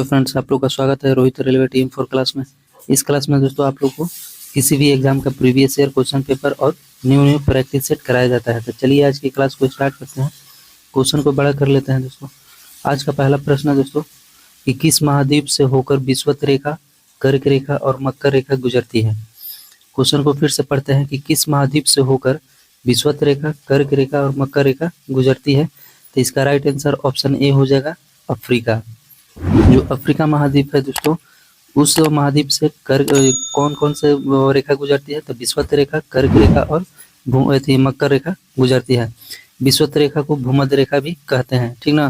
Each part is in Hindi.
तो फ्रेंड्स, आप लोग का स्वागत है रोहित रेलवे टीम 4 क्लास में। इस क्लास में दोस्तों आप लोग को किसी भी एग्जाम का प्रीवियस ईयर क्वेश्चन पेपर और न्यू प्रैक्टिस सेट कराया जाता है। तो चलिए आज की क्लास को स्टार्ट करते हैं। क्वेश्चन को बड़ा कर लेते हैं दोस्तों। आज का पहला प्रश्न है दोस्तों कि किस महाद्वीप से होकर विषुवत रेखा, कर्क रेखा और मकर रेखा गुजरती है। क्वेश्चन को फिर से पढ़ते हैं कि किस महाद्वीप से होकर विषुवत रेखा, कर्क रेखा और मकर रेखा गुजरती है। तो इसका राइट आंसर ऑप्शन ए हो जाएगा, अफ्रीका। जो अफ्रीका महाद्वीप है दोस्तों, उस महाद्वीप से कौन कौन से रेखा गुजरती है। तो विषुवत रेखा, कर्क रेखा और मकर रेखा गुजरती है। विषुवत रेखा को भूमध्य रेखा भी कहते हैं, ठीक ना।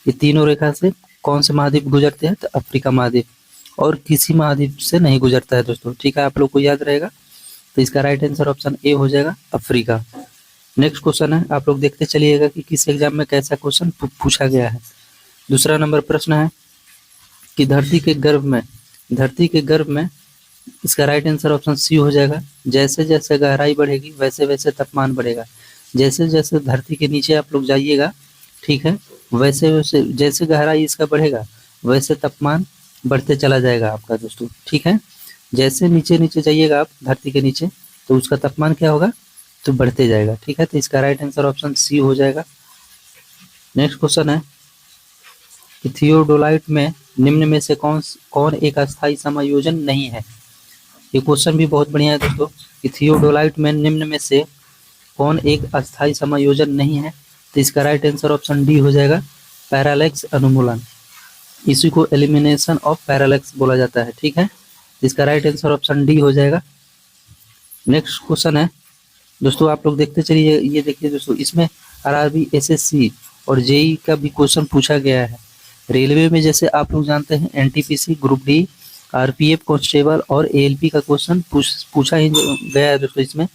ये तीनों रेखा से कौन से महाद्वीप गुजरते हैं, तो अफ्रीका महाद्वीप, और किसी महाद्वीप से नहीं गुजरता है दोस्तों, ठीक है, आप लोग को याद रहेगा। तो इसका राइट आंसर ऑप्शन ए हो जाएगा, अफ्रीका। नेक्स्ट क्वेश्चन है, आप लोग देखते चलिएगा कि किस एग्जाम में कैसा क्वेश्चन पूछा गया है। दूसरा नंबर प्रश्न है कि धरती के गर्भ में इसका राइट आंसर ऑप्शन सी हो जाएगा। जैसे जैसे गहराई बढ़ेगी वैसे वैसे तापमान बढ़ेगा। जैसे जैसे धरती के नीचे आप लोग जाइएगा, ठीक है, वैसे वैसे जैसे गहराई इसका बढ़ेगा वैसे तापमान बढ़ते चला जाएगा आपका दोस्तों, ठीक है। जैसे नीचे नीचे जाइएगा आप धरती के नीचे, तो उसका तापमान क्या होगा, तो बढ़ते जाएगा, ठीक है। तो इसका राइट आंसर ऑप्शन सी हो जाएगा। नेक्स्ट क्वेश्चन है कि थियोडोलाइट में निम्न में से कौन एक अस्थायी समायोजन नहीं है। ये क्वेश्चन भी बहुत बढ़िया है दोस्तों कि थियोडोलाइट में निम्न में से कौन एक अस्थायी समायोजन नहीं है। तो इसका राइट आंसर ऑप्शन डी हो जाएगा, पैरालेक्स अनुमूलन। इसी को एलिमिनेशन ऑफ पैरालेक्स बोला जाता है, ठीक है। इसका राइट आंसर ऑप्शन डी हो जाएगा। नेक्स्ट क्वेश्चन है दोस्तों, आप लोग देखते चलिए। ये देखिए दोस्तों, इसमें आरआरबी, एसएससी और जेई का भी क्वेश्चन पूछा गया है। रेलवे में जैसे आप लोग जानते हैं NTPC, group D, RPF constable और एएलपी का क्वेश्चन पूछा ही गया है दोस्तों इसमें।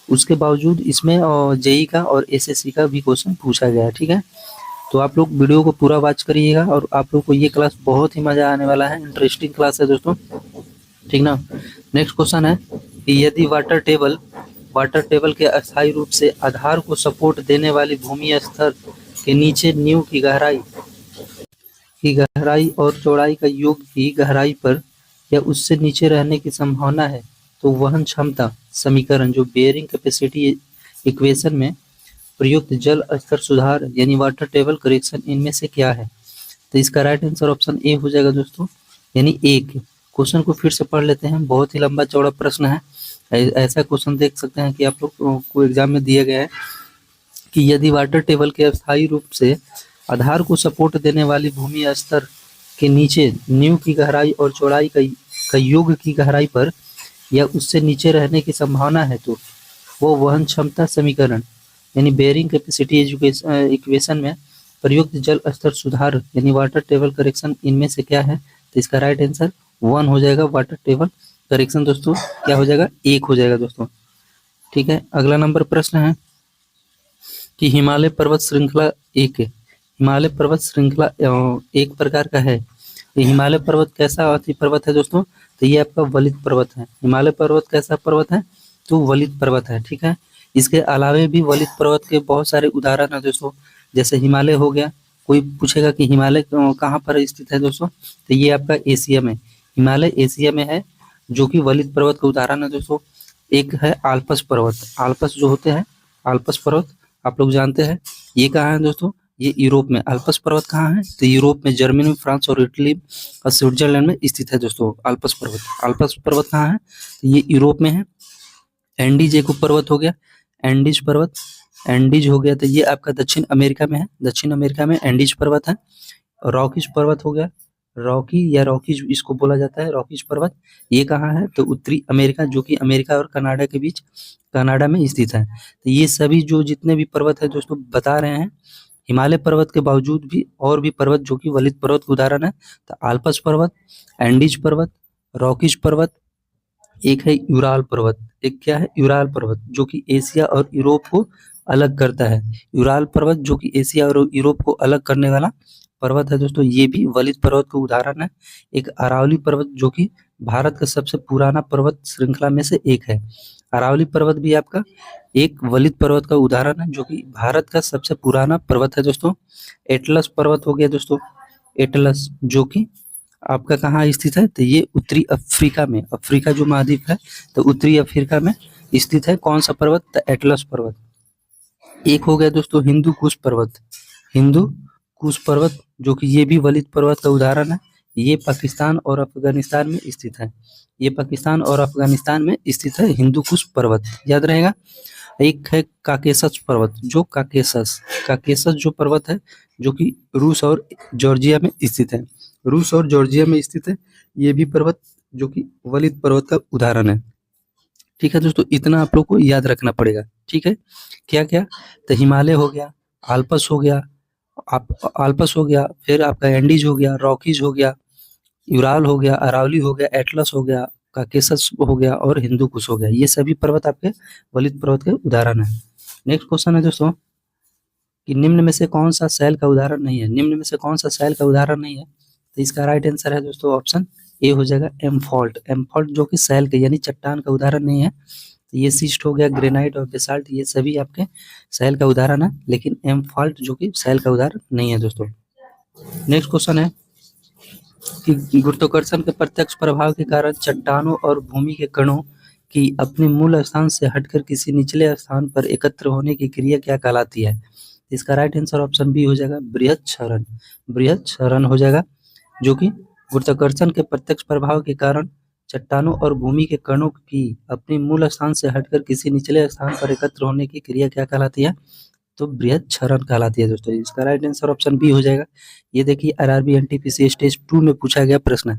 उसके बावजूद इसमें जेई का और एसएससी का भी क्वेश्चन पूछा गया है, ठीक है। तो आप लोग वीडियो को पूरा वॉच करिएगा और आप लोग को ये क्लास बहुत ही मजा आने वाला है। इंटरेस्टिंग क्लास है दोस्तों, ठीक ना। नेक्स्ट क्वेश्चन है कि यदि वाटर टेबल के अस्थायी रूप से आधार को सपोर्ट देने वाली भूमि स्तर के नीचे नींव की गहराई और चौड़ाई का योग की गहराई पर या उससे नीचे रहने की संभावना है, तो वहन क्षमता समीकरण जो बेयरिंग कैपेसिटी इक्वेशन में प्रयुक्त जल स्तर सुधार यानी वाटर टेबल करेक्शन इनमें से क्या है। तो इसका राइट आंसर ऑप्शन ए हो जाएगा दोस्तों, यानी एक। क्वेश्चन को फिर से पढ़ लेते हैं, बहुत ही लंबा चौड़ा प्रश्न है। ऐसा क्वेश्चन देख सकते हैं कि आप लोग को एग्जाम में दिया गया है कि यदि वाटर टेबल के अस्थायी रूप से आधार को सपोर्ट देने वाली भूमि स्तर के नीचे नींव की गहराई और चौड़ाई का योग की गहराई पर या उससे नीचे रहने की संभावना है, तो वो वहन क्षमता समीकरण यानी बेयरिंग कैपेसिटी इक्वेशन में प्रयुक्त जल स्तर सुधार यानी वाटर टेबल करेक्शन इनमें से क्या है। तो इसका राइट आंसर 1 हो जाएगा, वाटर टेबल करेक्शन दोस्तों क्या हो जाएगा, 1 हो जाएगा दोस्तों, ठीक है। अगला नंबर प्रश्न है कि हिमालय पर्वत श्रृंखला एक प्रकार का है। ये हिमालय पर्वत कैसा अति पर्वत है दोस्तों, तो ये आपका वलित पर्वत है। हिमालय पर्वत कैसा पर्वत है, तो वलित पर्वत है, ठीक है। इसके अलावे भी वलित पर्वत के बहुत सारे उदाहरण है दोस्तों, जैसे हिमालय हो गया। कोई पूछेगा कि हिमालय कहाँ पर स्थित है दोस्तों, तो ये आपका एशिया में, हिमालय एशिया में है, जो कि वलित पर्वत का उदाहरण है दोस्तों। एक है आल्पस पर्वत। आल्पस जो होते हैं, आल्पस पर्वत आप लोग जानते हैं, ये कहाँ है दोस्तों, ये यूरोप में। आल्पस पर्वत कहाँ है, तो यूरोप में, जर्मनी में, फ्रांस और इटली और स्विट्जरलैंड में स्थित है दोस्तों आल्पस पर्वत कहाँ है, तो ये यूरोप में है। एंडीज एक पर्वत हो गया, एंडीज हो गया, तो ये आपका दक्षिण अमेरिका में है। दक्षिण अमेरिका में एंडीज पर्वत है। रॉकीज पर्वत हो गया, रॉकीज इसको बोला जाता है, रॉकीज पर्वत, ये कहाँ है, तो उत्तरी अमेरिका, जो कि अमेरिका और कनाडा के बीच, कनाडा में स्थित है। तो ये सभी जो जितने भी पर्वत है दोस्तों बता रहे हैं, हिमालय पर्वत के बावजूद भी और भी पर्वत जो कि वलित पर्वत का उदाहरण है। तो आल्पस पर्वत, एंडीज पर्वत, रॉकीज पर्वत, एक है यूराल पर्वत। एक क्या है, यूराल पर्वत, जो कि एशिया और यूरोप को अलग करता है। यूराल पर्वत जो कि एशिया और यूरोप को अलग करने वाला पर्वत है दोस्तों, ये भी वलित पर्वत का उदाहरण है। एक अरावली पर्वत जो कि भारत का सबसे पुराना पर्वत श्रृंखला में से एक है। अरावली पर्वत भी आपका एक वलित पर्वत का उदाहरण है, जो कि भारत का सबसे पुराना पर्वत है दोस्तों। एटलस पर्वत हो गया दोस्तों, एटलस जो कि आपका कहाँ स्थित है, तो ये उत्तरी अफ्रीका में, अफ्रीका जो महाद्वीप है तो उत्तरी अफ्रीका में स्थित है। कौन सा पर्वत, तो एटलस पर्वत। एक हो गया दोस्तों हिंदू कुश पर्वत, हिंदू कुश पर्वत जो कि ये भी वलित पर्वत का उदाहरण है। ये पाकिस्तान और अफगानिस्तान में स्थित है, ये पाकिस्तान और अफगानिस्तान में स्थित है हिंदू कुश पर्वत, याद रहेगा। एक है काकेशस पर्वत, जो काकेशस काकेशस जो पर्वत है जो कि रूस और जॉर्जिया में स्थित है, रूस और जॉर्जिया में स्थित है। ये भी पर्वत जो कि वलित पर्वत का उदाहरण है। ठीक है दोस्तों, इतना आप लोग को याद रखना पड़ेगा। ठीक है, क्या क्या, तो हिमालय हो गया, आल्पस हो गया, आप आल्पस हो गया, फिर आपका एंडीज हो गया, रॉकीज हो गया, यूराल हो गया, अरावली हो गया, एटलस हो गया, काकेशस हो गया और हिंदू कुश हो गया। ये सभी पर्वत आपके वलित पर्वत के उदाहरण है। नेक्स्ट क्वेश्चन है दोस्तों कि निम्न में से कौन सा शैल का उदाहरण नहीं है, निम्न में से कौन सा शैल का उदाहरण नहीं है, तो इसका राइट आंसर है दोस्तों ऑप्शन ए हो जाएगा एम्फॉल्ट। एम्फॉल्ट जो कि शैल के यानी चट्टान का उदाहरण नहीं है। तो ये सिस्ट हो गया, ग्रेनाइट और बेसाल्ट, ये सभी आपके शैल का उदाहरण है, लेकिन एम्फॉल्ट जो कि शैल का उदाहरण नहीं है दोस्तों। नेक्स्ट क्वेश्चन है कि गुरुत्वाकर्षण के प्रत्यक्ष प्रभाव के कारण चट्टानों और भूमि के कणों की अपने मूल स्थान से हटकर किसी निचले स्थान पर एकत्र होने की क्रिया क्या कहलाती है। इसका राइट आंसर ऑप्शन बी हो जाएगा बृहद क्षरण, बृहद क्षरण हो जाएगा, जो कि गुरुत्वाकर्षण के प्रत्यक्ष प्रभाव के कारण चट्टानों और भूमि के कणों की अपने मूल स्थान से हटकर किसी निचले स्थान पर एकत्र होने की क्रिया क्या कहलाती है, तो बृहद क्षरण कहलाती है दोस्तों। इसका राइट आंसर ऑप्शन बी हो जाएगा। ये देखिए आरआरबी एनटीपीसी स्टेज 2 में पूछा गया प्रश्न है।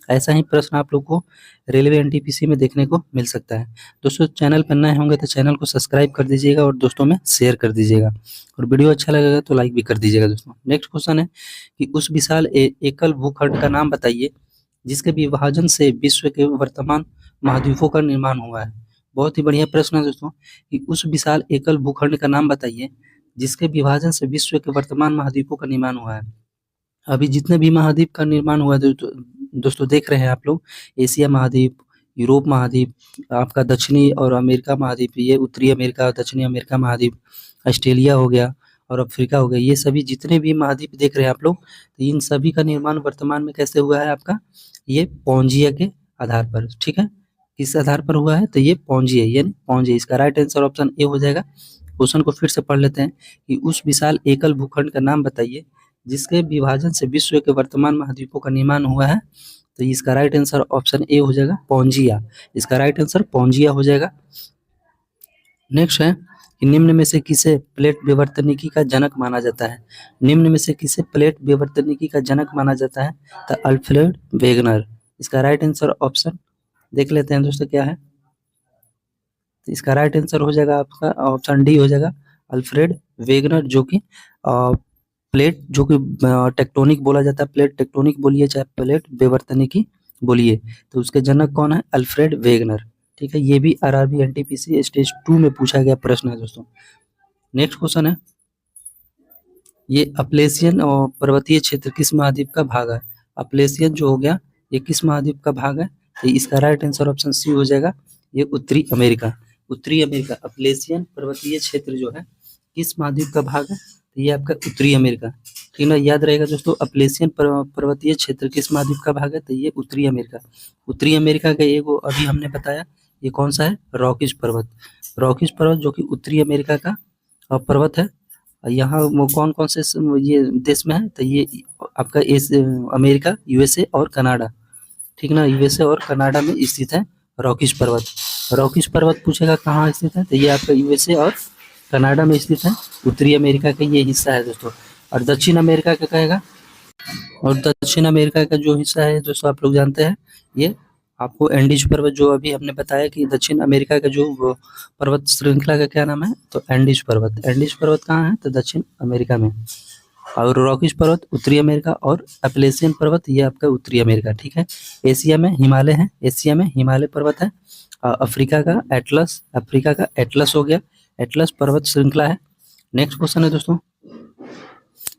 ऐसा ही प्रश्न आप लोग को रेलवे एनटीपीसी में देखने को मिल सकता है। दोस्तों चैनल पर नए होंगे तो चैनल को सब्सक्राइब कर दीजिएगा और दोस्तों में शेयर कर दीजिएगा, और वीडियो अच्छा लगेगा तो लाइक भी कर दीजिएगा दोस्तों। नेक्स्ट क्वेश्चन है कि उस विशाल एकल भूखंड का नाम बताइए जिसके विभाजन से विश्व के वर्तमान महाद्वीपों का निर्माण हुआ है। बहुत ही बढ़िया प्रश्न है दोस्तों कि उस विशाल एकल भूखंड का नाम बताइए जिसके विभाजन से विश्व के वर्तमान महाद्वीपों का निर्माण हुआ है। अभी जितने भी महाद्वीप का निर्माण हुआ है दोस्तों देख रहे हैं आप लोग, एशिया महाद्वीप, यूरोप महाद्वीप, आपका दक्षिणी और अमेरिका महाद्वीप, ये उत्तरी अमेरिका, दक्षिणी अमेरिका महाद्वीप, ऑस्ट्रेलिया हो गया और अफ्रीका हो गया, ये सभी जितने भी महाद्वीप देख रहे हैं आप लोग, तो इन सभी का निर्माण वर्तमान में कैसे हुआ है आपका, ये पौंजिया के आधार पर। ठीक है, किस आधार पर हुआ है, तो ये पौंजिया, यानी पौंजिया। इसका राइट आंसर ऑप्शन ए हो जाएगा। क्वेश्चन को फिर से पढ़ लेते हैं कि उस विशाल एकल भूखंड का नाम बताइए जिसके विभाजन से विश्व के वर्तमान महाद्वीपों का निर्माण हुआ है, तो इसका राइट आंसर ऑप्शन ए हो जाएगा पौंजिया। इसका राइट आंसर पौंजिया हो जाएगा। नेक्स्ट है कि निम्न में से किसे प्लेट विवर्तनिकी का जनक माना जाता है, निम्न में से किसे प्लेट विवर्तनिकी का जनक माना जाता है, तो अल्फ्रेड वेगनर। इसका राइट आंसर ऑप्शन देख लेते हैं दोस्तों क्या है, तो इसका राइट आंसर हो जाएगा आपका ऑप्शन डी हो जाएगा अल्फ्रेड वेगनर, जो कि प्लेट जो कि टेक्टोनिक बोला जाता है, प्लेट टेक्टोनिक बोलिए चाहे प्लेट विवर्तनिकी बोलिए, तो उसके जनक कौन है, अल्फ्रेड वेगनर। ठीक है, ये भी आरआरबी एनटीपीसी स्टेज 2 में पूछा गया प्रश्न है दोस्तों। नेक्स्ट क्वेश्चन है ये अपलेशियन और पर्वतीय क्षेत्र किस महाद्वीप का भाग है, अपलेशियन जो हो गया ये किस महाद्वीप का भाग है, तो इसका राइट आंसर ऑप्शन सी हो जाएगा, ये उत्तरी अमेरिका, उत्तरी अमेरिका। अपलेशियन पर्वतीय क्षेत्र जो है किस महाद्वीप का भाग है, तो ये आपका उत्तरी अमेरिका। ठीक है, याद रहेगा दोस्तों, अपलेशियन पर्वतीय क्षेत्र किस महाद्वीप का भाग है, तो ये उत्तरी अमेरिका। उत्तरी अमेरिका का एगो अभी हमने बताया, ये कौन सा है, रॉकीज पर्वत, रॉकीज पर्वत जो कि उत्तरी अमेरिका का पर्वत है। यहाँ वो कौन कौन से ये देश में है, तो ये आपका अमेरिका, यूएसए और कनाडा। ठीक ना, यूएसए और कनाडा में स्थित है रॉकीज पर्वत। रॉकीज पर्वत पूछेगा कहाँ स्थित है, तो ये आपका यूएसए और कनाडा में स्थित है, उत्तरी अमेरिका का ये हिस्सा है दोस्तों। और दक्षिण अमेरिका का कहेगा, और दक्षिण अमेरिका का जो हिस्सा है दोस्तों आप लोग जानते हैं, ये आपको एंडीज पर्वत, जो अभी हमने बताया कि दक्षिण अमेरिका का जो पर्वत श्रृंखला का क्या नाम है, तो एंडीज पर्वत। एंडीज पर्वत कहाँ है, तो दक्षिण अमेरिका में, और रॉकीज पर्वत उत्तरी अमेरिका, और अपलेशियन पर्वत ये आपका उत्तरी अमेरिका। ठीक है, एशिया में हिमालय है, एशिया में हिमालय पर्वत है। अफ्रीका का एटलस, अफ्रीका का एटलस हो गया, एटलस पर्वत श्रृंखला है। नेक्स्ट क्वेश्चन है दोस्तों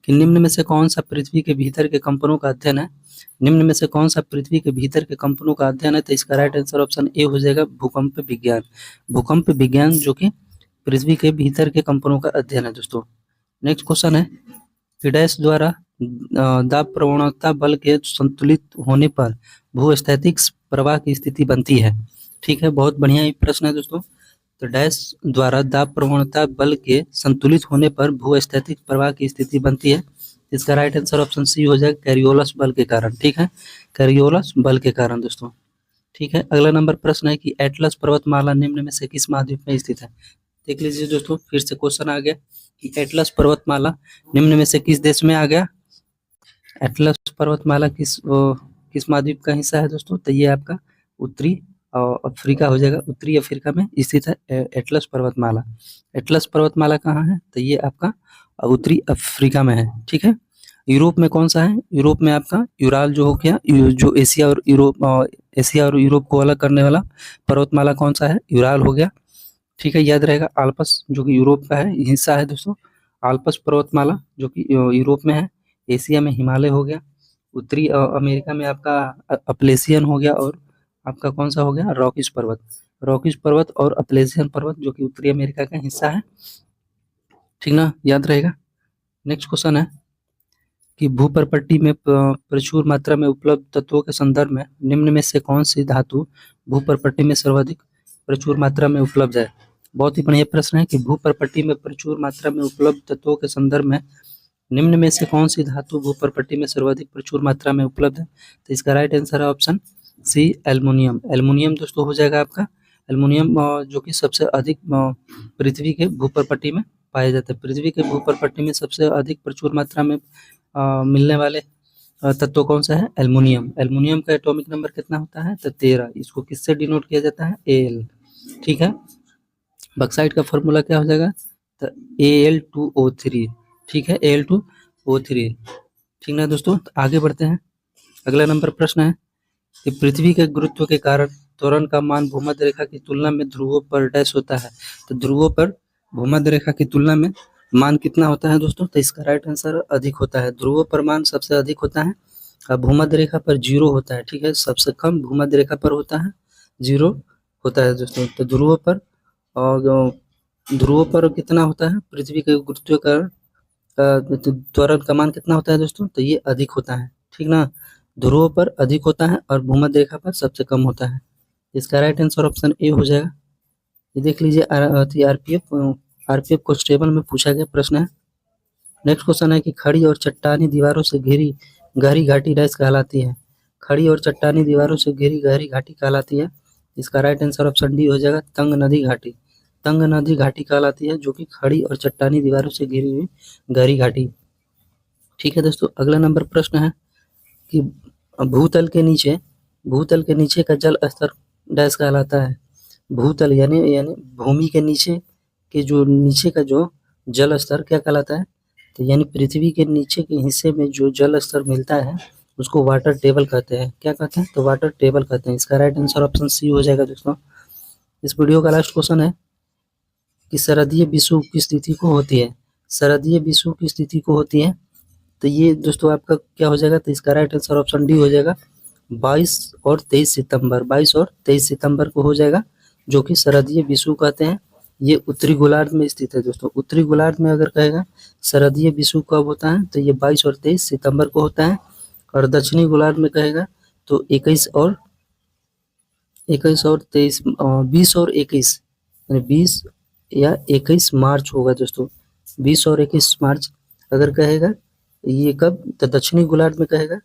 कि निम्न में से कौन सा पृथ्वी के भीतर के कंपनों का अध्ययन है, निम्न में से कौन सा पृथ्वी के भीतर के कंपनों का अध्ययन है, तो इसका राइट आंसर ऑप्शन ए हो जाएगा भूकंप विज्ञान। भूकंप विज्ञान जो कि पृथ्वी के भीतर के कंपनों का अध्ययन है दोस्तों। नेक्स्ट क्वेश्चन है कि डैश द्वारा दाब प्रवणता बल के संतुलित होने पर भूस्थैतिक प्रवाह की स्थिति बनती है। ठीक है, बहुत बढ़िया ये प्रश्न है दोस्तों। तो डैश द्वारा दाब प्रवणता बल के संतुलित होने पर भूस्थैतिक प्रवाह की स्थिति बनती है। इसका राइट आंसर ऑप्शन सी हो जाएगा, कैरियोलस बल के कारण। ठीक है, कैरियोलस बल के कारण दोस्तों। ठीक है, अगला नंबर प्रश्न है कि एटलस पर्वतमाला निम्न में से किस महाद्वीप में स्थित है। देख लीजिए दोस्तों, फिर से क्वेश्चन आ गया कि एटलस पर्वतमाला निम्न में से किस देश में आ गया। एटलस पर्वतमाला किस महाद्वीप का हिस्सा है दोस्तों। तो ये आपका उत्तरी अफ्रीका हो जाएगा। उत्तरी अफ्रीका में स्थित है एटलस पर्वतमाला। एटलस पर्वतमाला कहाँ है, तो ये आपका उत्तरी अफ्रीका में है। ठीक है, यूरोप में कौन सा है, यूरोप में आपका यूराल जो हो गया, जो एशिया और यूरोप को अलग करने वाला पर्वतमाला कौन सा है, यूराल हो गया। ठीक है, याद रहेगा। आल्पस जो कि यूरोप का है हिस्सा है दोस्तों, आल्पस पर्वतमाला जो कि यूरोप में है। एशिया में हिमालय हो गया। उत्तरी अमेरिका में आपका अपलेशियन हो गया। और आपका कौन सा हो गया, रॉकिस पर्वत। रॉकिस पर्वत और अपलेशियन पर्वत जो कि उत्तरी अमेरिका का हिस्सा है। ठीक ना, याद रहेगा। नेक्स्ट क्वेश्चन है कि भूपर्पट्टी में प्रचुर मात्रा में उपलब्ध तत्वों के संदर्भ में निम्न में से कौन सी धातु भूपर्पट्टी में सर्वाधिक प्रचुर मात्रा में उपलब्ध है। बहुत ही बढ़िया प्रश्न है कि भूपर्पट्टी में प्रचुर मात्रा में उपलब्ध तत्वों के संदर्भ में निम्न में से कौन सी धातु भूपर्पट्टी में सर्वाधिक प्रचुर मात्रा में उपलब्ध है। तो इसका राइट आंसर है ऑप्शन सी, एल्युमिनियम। एल्युमिनियम दोस्तों हो जाएगा आपका। एल्युमिनियम जो कि सबसे अधिक पृथ्वी के भूपर्पट्टी में पाया जाता है। पृथ्वी के भूपर्पट्टी में सबसे अधिक प्रचुर मात्रा में मिलने वाले तत्व कौन सा है, एल्युमिनियम। एल्युमिनियम का एटॉमिक नंबर कितना होता है, तो 13। इसको किससे डिनोट किया जाता है, Al। ठीक है, बक्साइट का फॉर्मूला क्या हो जाएगा, तो Al2O3। ठीक है, Al2O3। ठीक ना दोस्तों, तो आगे बढ़ते हैं। अगला नंबर प्रश्न है कि पृथ्वी के गुरुत्व के कारण त्वरण का मान भूमध्य रेखा की तुलना में ध्रुवों पर डैश होता है। तो ध्रुवों पर भूमध्य रेखा की तुलना में मान कितना होता है दोस्तों, तो इसका राइट आंसर अधिक होता है। ध्रुवों पर मान सबसे अधिक होता है और भूमध्य रेखा पर 0 होता है। ठीक है, सबसे कम भूमध्य रेखा पर होता है, 0 होता है दोस्तों। तो ध्रुवों पर कितना होता है, पृथ्वी के गुरुत्व का त्वरण का मान कितना होता है दोस्तों, तो ये अधिक होता है। ठीक ना, ध्रुवों पर अधिक होता है और भूमध्य रेखा पर सबसे कम होता है। इसका राइट आंसर ऑप्शन ए हो जाएगा। ये देख लीजिए, आरपीएफ कांस्टेबल में पूछा गया प्रश्न है। नेक्स्ट क्वेश्चन है कि खड़ी और चट्टानी दीवारों से घिरी गहरी घाटी डैश कहलाती है। खड़ी और चट्टानी दीवारों से घिरी गहरी घाटी कहलाती है। इसका राइट आंसर ऑप्शन डी हो जाएगा, तंग नदी घाटी। तंग नदी घाटी कहलाती है, जो कि खड़ी और चट्टानी दीवारों से घिरी हुई गहरी घाटी। ठीक है दोस्तों, अगला नंबर प्रश्न है कि भूतल के नीचे का जल स्तर डैश कहलाता है। भूतल यानी भूमि के नीचे के जो नीचे का जो जल स्तर क्या कहलाता है, तो यानी पृथ्वी के नीचे के हिस्से में जो जल स्तर मिलता है उसको वाटर टेबल कहते हैं। क्या कहते हैं, तो वाटर टेबल कहते हैं। इसका राइट आंसर ऑप्शन सी हो जाएगा दोस्तों। इस वीडियो का लास्ट क्वेश्चन है कि सरहदीय विषुव की स्थिति को होती है। सरहदीय विषुव की स्थिति को होती है, तो ये दोस्तों आपका क्या हो जाएगा, तो इसका राइट आंसर ऑप्शन डी हो जाएगा, 22 और 23 सितंबर। 22 और 23 सितंबर को हो जाएगा, जो कि सरहदीय विषुव कहते हैं। ये उत्तरी गोलार्ध में स्थित है दोस्तों। उत्तरी गोलार्ध में अगर कहेगा सरहदीय विषुव कब होता है, तो ये 22 और 23 सितंबर को होता है। और दक्षिणी गोलार्ध में कहेगा तो 21 और 23, 20 और 21, यानी 20 या 21 मार्च होगा दोस्तों। 20 और 21 मार्च अगर कहेगा, ये कब, तो दक्षिणी गोलार्ध में कहेगा।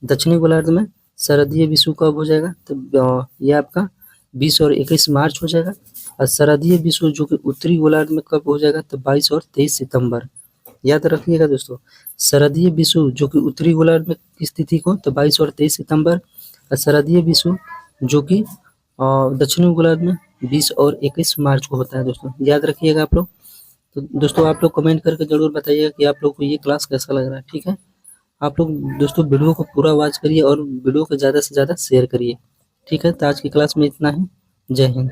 दक्षिणी गोलार्ध में सरहदीय विषुव कब हो जाएगा, तो ये आपका 20 और 21 मार्च हो जाएगा। और सरहदीय विषुव जो कि उत्तरी गोलार्ध में कब हो जाएगा, तो 22 और 23 सितंबर। याद रखिएगा दोस्तों, सरहदीय विषुव जो कि उत्तरी गोलार्ध में की स्थिति को, तो 22 और 23 सितंबर। और सरहदीय विषुव जो कि दक्षिणी गोलार्ध में 20 और 21 मार्च को होता है दोस्तों। याद रखिएगा आप लोग। तो दोस्तों आप लोग कमेंट करके जरूर बताइएगा कि आप लोग को ये क्लास कैसा लग रहा है। ठीक है, आप लोग दोस्तों वीडियो को पूरा वॉच करिए और वीडियो को ज़्यादा से ज़्यादा शेयर करिए। ठीक है, तो आज की क्लास में इतना ही। जय हिंद।